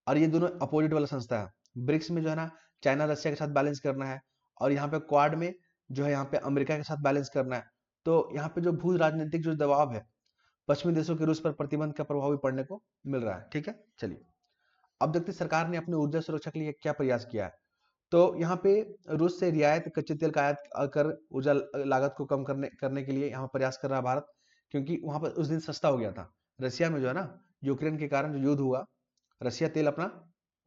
Speaker 1: और ये दोनों अपोजिट वाला संस्था है। ब्रिक्स में जो है ना चाइना रशिया के साथ बैलेंस करना है, और यहाँ पे क्वाड में जो है यहाँ पे अमेरिका के साथ बैलेंस करना है। तो यहाँ पे जो भू राजनीतिक जो दबाव है, पश्चिमी देशों के रूस पर प्रतिबंध का प्रभाव भी पड़ने को मिल रहा है, ठीक है। चलिए अब देखते हैं सरकार ने अपनी ऊर्जा सुरक्षा के लिए क्या प्रयास किया है। तो यहाँ पे रूस से रियायत कच्चे तेल का आयात कर ऊर्जा लागत को कम करने करने के लिए यहाँ प्रयास कर रहा है भारत, क्योंकि वहां पर उस दिन सस्ता हो गया था। रशिया में जो है ना यूक्रेन के कारण जो युद्ध हुआ, रशिया तेल अपना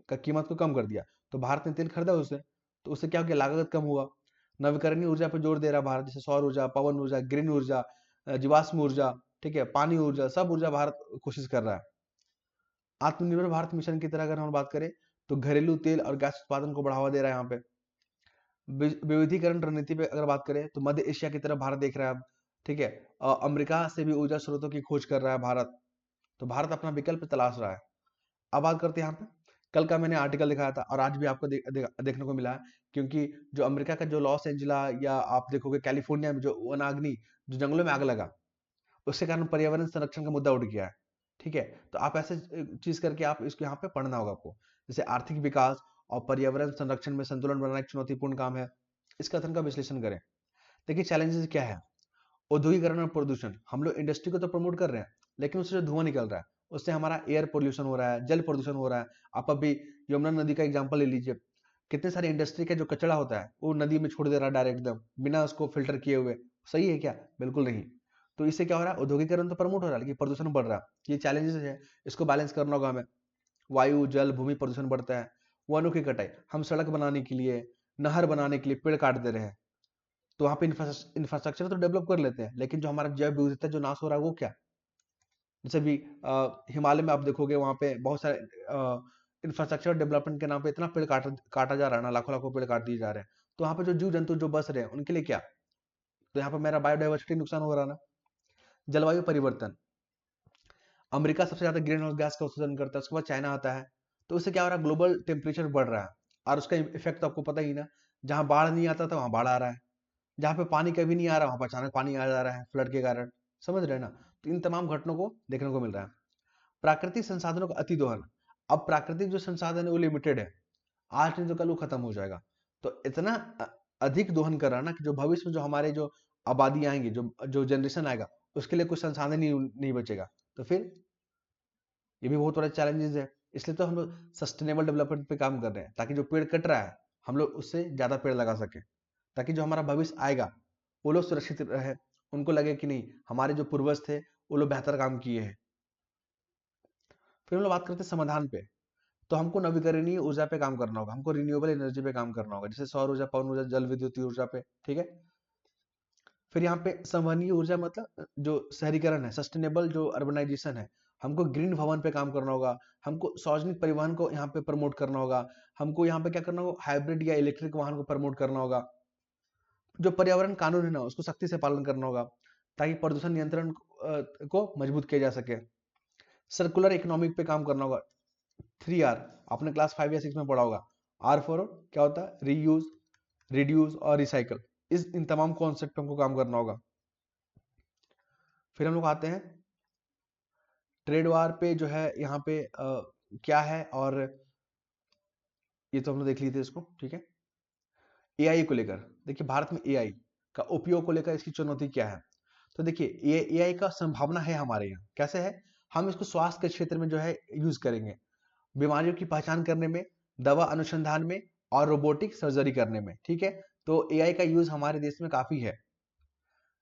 Speaker 1: का कीमत को कम कर दिया, तो भारत ने तेल खरीदा उससे, तो उससे क्या हो गया, लागत कम हुआ। नवीकरणीय ऊर्जा पर जोर दे रहा है भारत, जैसे सौर ऊर्जा, पवन ऊर्जा, ग्रीन ऊर्जा, जीवाश्म ऊर्जा, ठीक है, पानी ऊर्जा, सब ऊर्जा भारत कोशिश कर रहा है। आत्मनिर्भर भारत मिशन की तरह अगर हम बात करें तो घरेलू तेल और गैस उत्पादन को बढ़ावा दे रहा है। यहाँ पे विविधीकरण रणनीति पे अगर बात करें तो मध्य एशिया की तरफ भारत देख रहा है अब, ठीक है। अमेरिका से भी ऊर्जा स्रोतों की खोज कर रहा है भारत, तो भारत अपना विकल्प तलाश रहा है। अब बात करते हैं यहाँ पे, कल का मैंने आर्टिकल दिखाया था और आज भी आपको देखने को मिला है, क्योंकि जो अमेरिका का जो लॉस एंजिला या आप देखोगे कैलिफोर्निया में जो वनाग्नि, जो जंगलों में आग लगा, उसके कारण पर्यावरण संरक्षण का मुद्दा उठ गया है, ठीक है। तो आप ऐसे चीज करके आप इसको यहाँ पे पढ़ना होगा आपको, जैसे आर्थिक विकास और पर्यावरण संरक्षण में संतुलन बनाना एक चुनौतीपूर्ण काम है, इस कथन का विश्लेषण करें। देखिए चैलेंजेस क्या है, औद्योगिकरण और प्रदूषण, हम लोग इंडस्ट्री को तो प्रमोट कर रहे हैं, लेकिन उससे जो धुआं निकल रहा है उससे हमारा एयर पोल्यूशन हो रहा है, जल प्रदूषण हो रहा है। आप अभी यमुना नदी का एग्जाम्पल ले लीजिए, कितने सारे इंडस्ट्री का जो कचरा होता है वो नदी में छोड़ दे रहा है डायरेक्ट एकदम बिना उसको फिल्टर किए हुए, सही है क्या? बिल्कुल नहीं। तो इससे क्या हो रहा है, औद्योगिकरण तो प्रमोट हो रहा है लेकिन प्रदूषण बढ़ रहा है। ये चैलेंजेस है, इसको बैलेंस करना होगा हमें। वायु जल भूमि प्रदूषण बढ़ता है, वनों की कटाई, हम सड़क बनाने के लिए, नहर बनाने के लिए पेड़ काट दे रहे हैं, तो वहां पे इंफ्रास्ट्रक्चर तो डेवलप कर लेते हैं, लेकिन जो हमारा जैव विविधता जो नाश हो रहा है वो क्या? जैसे भी हिमालय में आप देखोगे वहां पे बहुत सारे इंफ्रास्ट्रक्चर डेवलपमेंट के नाम पे इतना पेड़ काटा काटा जा रहा है ना, लाखों लाखों पेड़ काट दिए जा रहे हैं, तो वहां पे जो जीव जंतु जो बस रहे हैं उनके लिए क्या? तो यहाँ पे मेरा बायोडाइवर्सिटी नुकसान हो रहा है ना। जलवायु परिवर्तन, अमेरिका सबसे ज्यादा ग्रीन हाउस गैस का उत्सर्जन करता है, उसके बाद चाइना आता है, तो उससे क्या हो रहा है, ग्लोबल टेम्परेचर बढ़ रहा है, और उसका इफेक्ट तो आपको पता ही ना, जहां बाढ़ नहीं आता था वहां बाढ़ आ रहा है, जहाँ पे पानी कभी नहीं आ रहा वहां पर अचानक पानी आ जा रहा है फ्लड के कारण, समझ रहे हैं ना। तो इन तमाम घटनाओं को देखने को मिल रहा है। प्राकृतिक संसाधनों का अति दोहन, अब प्राकृतिक जो संसाधन है वो लिमिटेड है, आज नहीं तो कल वो खत्म हो जाएगा, तो इतना अधिक दोहन कर रहा है ना कि जो भविष्य में जो हमारे जो आबादी आएंगे, जो जो जनरेशन आएगा, उसके लिए कुछ संसाधन ही नहीं बचेगा, तो फिर ये भी बहुत बड़ा चैलेंजेस है। इसलिए तो हम लोग सस्टेनेबल डेवलपमेंट पे काम कर रहे हैं, ताकि जो पेड़ कट रहा है हम लोग उससे ज्यादा पेड़ लगा सके, ताकि जो हमारा भविष्य आएगा वो लोग सुरक्षित रहे, उनको लगे कि नहीं हमारे जो पूर्वज थे वो लोग बेहतर काम किए हैं। फिर हम लोग बात करते हैं समाधान पे। तो हमको नवीकरणीय ऊर्जा पे काम करना होगा, हमको रिन्यूएबल एनर्जी पे काम करना होगा, जैसे सौर ऊर्जा, पवन ऊर्जा, जल विद्युत ऊर्जा पे, ठीक है। फिर यहाँ पे संवहनीय ऊर्जा मतलब जो शहरीकरण है, सस्टेनेबल जो अर्बनाइजेशन है, हमको ग्रीन भवन पे काम करना होगा, हमको सार्वजनिक परिवहन को यहाँ पे प्रमोट करना होगा, हमको यहाँ पे क्या करना होगा, हाइब्रिड या इलेक्ट्रिक वाहन को प्रमोट करना होगा, जो पर्यावरण कानून है ना उसको सख्ती से पालन करना होगा, ताकि प्रदूषण नियंत्रण को मजबूत किया जा सके। सर्कुलर इकोनॉमिक पे काम करना होगा, 3R आपने क्लास 5 या 6 में पढ़ा होगा। R फॉर क्या होता है, रीयूज, रिड्यूस और रिसाइकल। इन तमाम कॉन्सेप्ट पे हमको काम करना होगा। फिर हम लोग आते हैं ट्रेड वार पे, जो है यहाँ पे क्या है, और ये तो हम लोग देख लिए थे इसको, ठीक है। एआई को लेकर देखिए, भारत में एआई का उपयोग को लेकर इसकी चुनौती क्या है। तो देखिए, ये एआई का संभावना है हमारे यहाँ, कैसे है, हम इसको स्वास्थ्य के क्षेत्र में जो है यूज करेंगे, बीमारियों की पहचान करने में, दवा अनुसंधान में और रोबोटिक सर्जरी करने में, ठीक है। तो एआई का यूज हमारे देश में काफी है।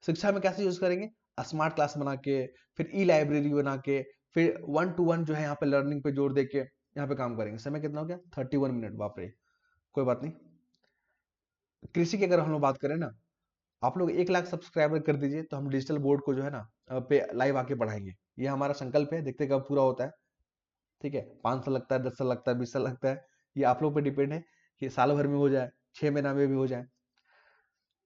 Speaker 1: शिक्षा में कैसे यूज करेंगे, स्मार्ट क्लास बना के, फिर ई लाइब्रेरी बना के, फिर 1-to-1 जो है यहाँ पे लर्निंग पे जोर दे के यहाँ पे काम करेंगे। समय कितना हो गया, 31 मिनट, बाप रे, कोई बात नहीं। कृषि की अगर हम लोग बात करें ना, आप लोग 1 लाख सब्सक्राइबर कर दीजिए, तो हम डिजिटल बोर्ड को जो है ना पे लाइव आके पढ़ाएंगे। ये हमारा संकल्प है, देखते कब पूरा होता है, ठीक है। 5 साल लगता है, 10 साल लगता है, 20 साल लगता है, ये आप लोग पे डिपेंड है कि साल भर में हो जाए, 6 महीना में भी हो जाए।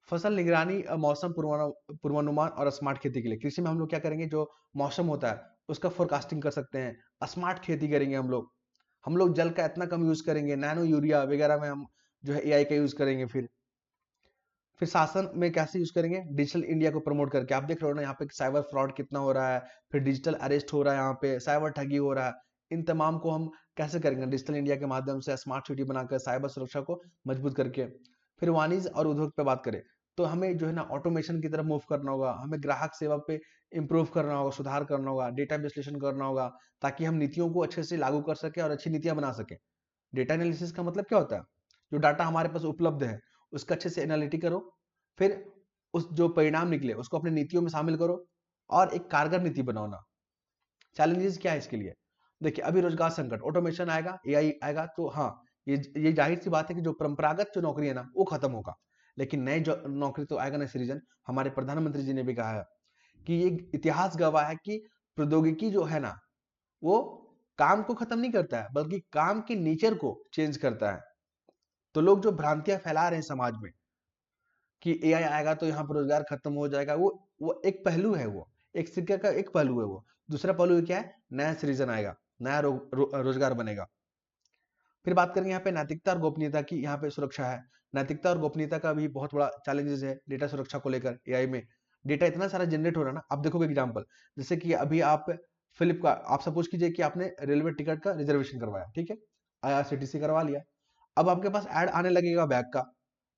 Speaker 1: फसल निगरानी, मौसम पूर्वानुमान और स्मार्ट खेती के लिए, कृषि में हम लोग क्या करेंगे, जो मौसम होता है उसका फोरकास्टिंग कर सकते हैं, स्मार्ट खेती करेंगे हम लोग जल का इतना कम यूज करेंगे, नैनो यूरिया वगैरह में हम जो है एआई का यूज करेंगे। फिर शासन में कैसे यूज करेंगे, डिजिटल इंडिया को प्रमोट करके। आप देख रहे हो ना यहाँ पे साइबर फ्रॉड कितना हो रहा है, फिर डिजिटल अरेस्ट हो रहा है, यहाँ पे साइबर ठगी हो रहा है। इन तमाम को हम कैसे करेंगे, डिजिटल इंडिया के माध्यम से स्मार्ट सिटी बनाकर साइबर सुरक्षा को मजबूत करके। फिर वाणिज्य और उद्योग पे बात करें, तो हमें जो है ना ऑटोमेशन की तरफ मूव करना होगा, हमें ग्राहक सेवा पे इम्प्रूव करना होगा, सुधार करना होगा, डेटा विश्लेषण करना होगा, ताकि हम नीतियों को अच्छे से लागू कर सके और अच्छी नीतियां बना सके। डेटा एनालिसिस का मतलब क्या होता है, जो डाटा हमारे पास उपलब्ध है उसका अच्छे से एनालिटिक करो, फिर उस जो परिणाम निकले उसको अपनी नीतियों में शामिल करो और एक कारगर नीति बनाना। चैलेंजेस क्या है इसके लिए, देखिए अभी रोजगार संकट, ऑटोमेशन आएगा, एआई आएगा, तो हाँ, ये जाहिर सी बात है कि जो परंपरागत जो नौकरी है ना वो खत्म होगा, लेकिन नए जो नौकरी तो आएगा ना सृजन। हमारे प्रधानमंत्री जी ने भी कहा है कि ये इतिहास गवाह है कि प्रौद्योगिकी जो है ना वो काम को खत्म नहीं करता है, बल्कि काम के नेचर को चेंज करता है। तो लोग जो भ्रांतियां फैला रहे हैं समाज में कि एआई आएगा तो यहाँ पर रोजगार खत्म हो जाएगा, वो एक पहलू है, वो एक सिक्के का एक पहलू है। वो दूसरा पहलू क्या है, नया सृजन आएगा, नया रोजगार बनेगा। फिर बात करेंगे यहाँ पे नैतिकता और गोपनीयता की, यहाँ पे सुरक्षा है। नैतिकता और गोपनीयता का भी बहुत बड़ा चैलेंजेस है डेटा सुरक्षा को लेकर। एआई में डेटा इतना सारा जनरेट हो रहा है ना, आप देखोगे एग्जाम्पल, जैसे कि अभी आप फ्लिपकार्ट, आप सपोज कीजिए कि आपने रेलवे टिकट का रिजर्वेशन करवाया, ठीक है, आईआरसीटीसी करवा लिया। अब आपके पास ऐड आने लगेगा बैग का,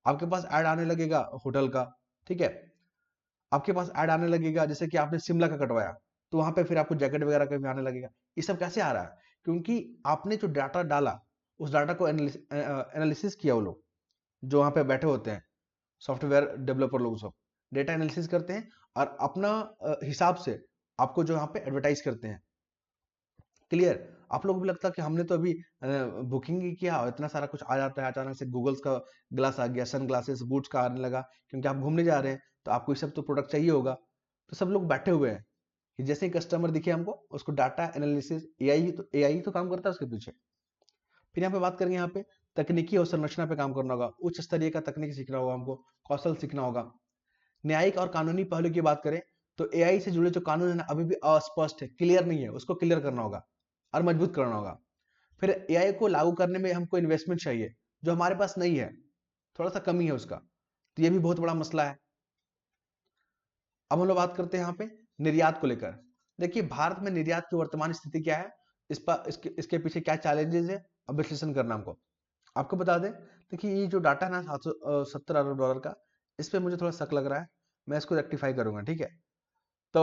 Speaker 1: आपके पास ऐड आने लगेगा होटल का, ठीक है, आपके पास ऐड आने लगेगा जैसे कि आपने शिमला का कटवाया तो वहां पे फिर आपको जैकेट वगैरह का भी आने लगेगा। ये सब कैसे आ रहा है, क्योंकि आपने जो डाटा डाला उस डाटा को एनालिसिस किया, वो लोग जो वहां पे बैठे होते हैं सॉफ्टवेयर डेवलपर लोग, सब डेटा एनालिसिस करते हैं और अपना हिसाब से आपको जो यहाँ पे एडवर्टाइज करते हैं। क्लियर, आप लोग को भी लगता है कि हमने तो अभी बुकिंग ही किया और इतना सारा कुछ आ जाता है, अचानक से गूगल्स का ग्लास आ गया, सन ग्लासेस, बूट्स का आने लगा, क्योंकि आप घूमने जा रहे हैं तो आपको ये सब तो प्रोडक्ट चाहिए होगा। तो सब लोग बैठे हुए हैं कि जैसे ही कस्टमर दिखे हमको उसको डाटा एनालिसिस, एआई ही तो काम करता है उसके पीछे। फिर यहाँ पे बात करेंगे, यहाँ पे तकनीकी और संरचना पे काम करना होगा, उच्च स्तरीय का तकनीक सीखना होगा, हमको कौशल सीखना होगा। न्यायिक और कानूनी पहलू की बात करें तो एआई से जुड़े जो कानून है ना अभी भी अस्पष्ट है, क्लियर नहीं है, उसको क्लियर करना होगा और मजबूत करना होगा। फिर एआई को लागू करने में हमको इन्वेस्टमेंट चाहिए, जो हमारे पास नहीं है, थोड़ा सा कमी है उसका, तो ये भी बहुत बड़ा मसला है। अब हम लोग बात करते हैं यहाँ पे निर्यात को लेकर। देखिए भारत में निर्यात की वर्तमान स्थिति क्या है, इसके पीछे क्या चैलेंजेस है, अब विश्लेषण करना हमको। आपको बता दें, देखिए ये जो डाटा है ना 770 अरब डॉलर का, इस पे मुझे थोड़ा शक लग रहा है, मैं इसको रेक्टिफाई करूंगा, ठीक है। तो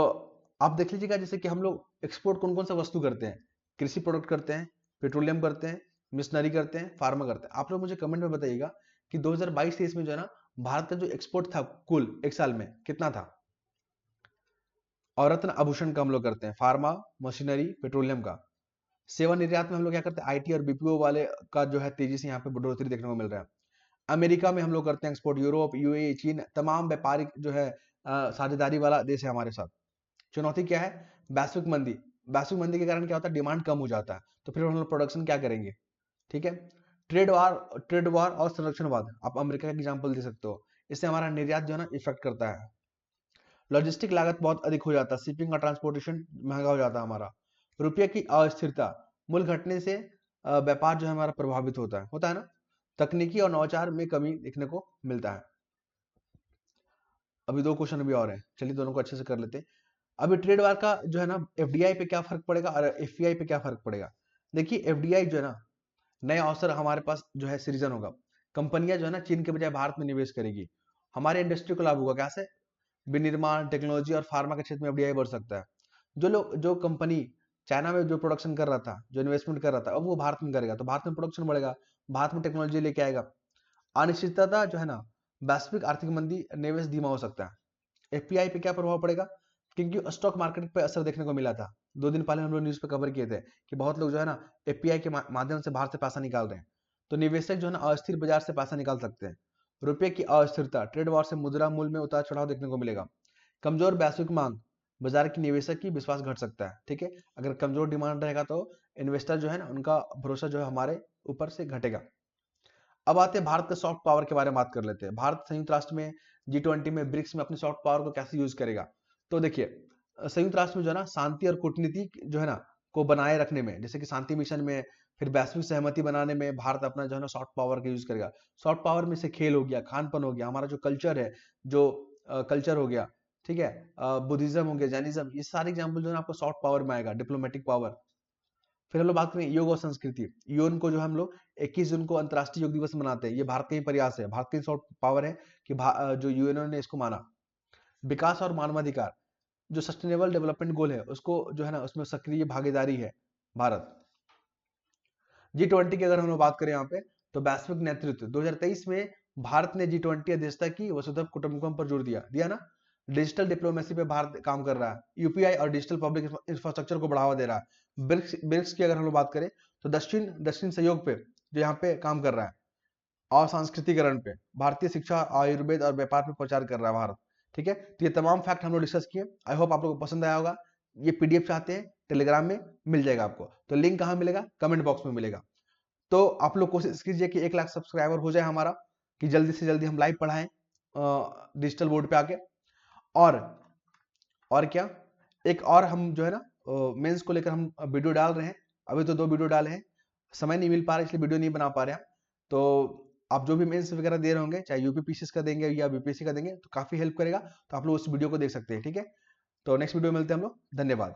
Speaker 1: आप देख लीजिएगा, जैसे कि हम लोग एक्सपोर्ट कौन कौन सा वस्तु करते हैं, कृषि प्रोडक्ट करते हैं, पेट्रोलियम करते हैं, मिशनरी करते हैं, फार्मा करते हैं। आप लोग मुझे कमेंट में बताइएगा कि 2022-23 में जो है ना भारत का जो एक्सपोर्ट था कुल एक साल में कितना था। और रत्न आभूषण का हम लोग करते हैं, फार्मा, मशीनरी, पेट्रोलियम का। सेवा निर्यात में हम लोग क्या करते हैं, आईटी और बीपीओ वाले का जो है तेजी से यहाँ पे बढ़ोतरी देखने को मिल रहा है। अमेरिका में हम लोग करते हैं एक्सपोर्ट, यूरोप, यूएई, चीन, तमाम व्यापारिक जो है साझेदारी वाला देश है हमारे साथ। चुनौती क्या है, वैश्विक मंदी। वैश्विक मंदी के कारण क्या होता है, डिमांड कम हो जाता है, तो फिर हम लोग प्रोडक्शन क्या करेंगे, ठीक है। ट्रेड वार और संरक्षणवाद, आप अमेरिका का एग्जाम्पल दे सकते हो, इससे हमारा निर्यात जो है ना इफेक्ट करता है। लॉजिस्टिक लागत बहुत अधिक हो जाता है, शिपिंग और ट्रांसपोर्टेशन महंगा हो जाता है हमारा। रुपये की अस्थिरता, मूल्य घटने से व्यापार जो है हमारा प्रभावित होता है ना। तकनीकी और नवाचार में कमी देखने को मिलता है। अभी 2 क्वेश्चन भी और हैं, चलिए दोनों को अच्छे से कर लेते हैं। अभी ट्रेड वार का जो है ना एफडीआई पे क्या फर्क पड़ेगा और एफपीआई पे क्या फर्क पड़ेगा। देखिए एफडीआई जो है ना, नए अवसर हमारे पास जो है सृजन होगा। कंपनियां जो है ना चीन के बजाय भारत में निवेश करेगी, हमारे इंडस्ट्री को लाभ होगा। कैसे, विनिर्माण, टेक्नोलॉजी और फार्मा के क्षेत्र में एफडीआई बढ़ सकता है। जो कंपनी चाइना में जो प्रोडक्शन कर रहा था, जो इन्वेस्टमेंट कर रहा था, अब वो भारत में करेगा, तो भारत में प्रोडक्शन बढ़ेगा, भारत में टेक्नोलॉजी लेके आएगा। अनिश्चितता जो है ना, वैश्विक आर्थिक मंदी, निवेश धीमा हो सकता है। एफपीआई पे क्या प्रभाव पड़ेगा, क्योंकि स्टॉक मार्केट पे असर देखने को मिला था। 2 दिन पहले हम लोग न्यूज पे कवर किए थे कि बहुत लोग जो है ना एफपीआई के माध्यम से बाहर से पैसा निकाल रहे हैं, तो निवेशक जो है ना अस्थिर बाजार से पैसा निकाल सकते हैं। रुपए की अस्थिरता, ट्रेड वॉर से मुद्रा मूल्य में उतार चढ़ाव देखने को मिलेगा। कमजोर वैश्विक मांग, बाजार की निवेशक की विश्वास घट सकता है, ठीक है। अगर कमजोर डिमांड रहेगा तो इन्वेस्टर जो है ना उनका भरोसा जो है हमारे ऊपर से घटेगा। अब आते हैं भारत के सॉफ्ट पावर के बारे में बात कर लेते हैं। भारत संयुक्त राष्ट्र में, G20 में, ब्रिक्स में अपनी सॉफ्ट पावर को कैसे यूज करेगा। तो देखिए संयुक्त राष्ट्र में जो है ना शांति और कूटनीति जो है ना को बनाए रखने में, जैसे कि शांति मिशन में, फिर वैश्विक सहमति बनाने में भारत अपना जो है ना सॉफ्ट पावर का यूज करेगा। सॉफ्ट पावर में से खेल हो गया, खानपन हो गया, हमारा जो कल्चर है, जो कल्चर हो गया, ठीक है, बुद्धिज्म हो गया, जैनिज्म, ये सारे एग्जाम्पल जो है ना आपको सॉफ्ट पावर में आएगा, डिप्लोमेटिक पावर। फिर हम लोग बात करें योग और संस्कृति। योग को जो हम लोग 21 जून को अंतर्राष्ट्रीय योग दिवस मनाते हैं, ये भारत का ही प्रयास है, भारत की सॉफ्ट पावर है कि जो यूएनओ ने इसको माना। विकास और मानवाधिकार, जो सस्टेनेबल डेवलपमेंट गोल है उसको जो है ना उसमें सक्रिय भागीदारी है भारत। G20 की अगर हम लोग बात करें यहाँ पे, तो वैश्विक नेतृत्व 2023 में भारत ने G20 अध्यक्षता की, वसुधैव कुटुंबकम पर जोर दिया ना। डिजिटल डिप्लोमेसी पे भारत काम कर रहा है, यूपीआई और डिजिटल पब्लिक इंफ्रास्ट्रक्चर को बढ़ावा दे रहा है। ब्रिक्स की अगर हम लोग बात करें तो दक्षिण दक्षिण सहयोग पे जो यहाँ पे काम कर रहा है, और सांस्कृतिकरण पे, भारतीय शिक्षा, आयुर्वेद और व्यापार पे प्रचार कर रहा है भारत, ठीक है। तो ये तमाम फैक्ट हम लोग डिस्कस किए, आई होप आप लोगों को पसंद आया होगा। ये पीडीएफ चाहते हैं, टेलीग्राम में मिल जाएगा आपको, तो लिंक कहाँ मिलेगा, कमेंट बॉक्स में मिलेगा। तो आप लोग कोशिश कीजिए कि 1 लाख सब्सक्राइबर हो जाए हमारा, कि जल्दी से जल्दी हम लाइव पढ़ाएं डिजिटल बोर्ड पे आके। और और क्या, एक और हम जो है ना मेंस को लेकर हम वीडियो डाल रहे हैं। अभी तो 2 वीडियो डाले हैं, समय नहीं मिल पा रहा इसलिए वीडियो नहीं बना पा रहे हैं। तो आप जो भी मेंस वगैरह दे रहे होंगे, चाहे यूपीपीसीएस का देंगे या बीपीएससी का देंगे, तो काफी हेल्प करेगा, तो आप लोग उस वीडियो को देख सकते हैं, ठीक है। तो नेक्स्ट वीडियो में मिलते हैं हम लोग, धन्यवाद।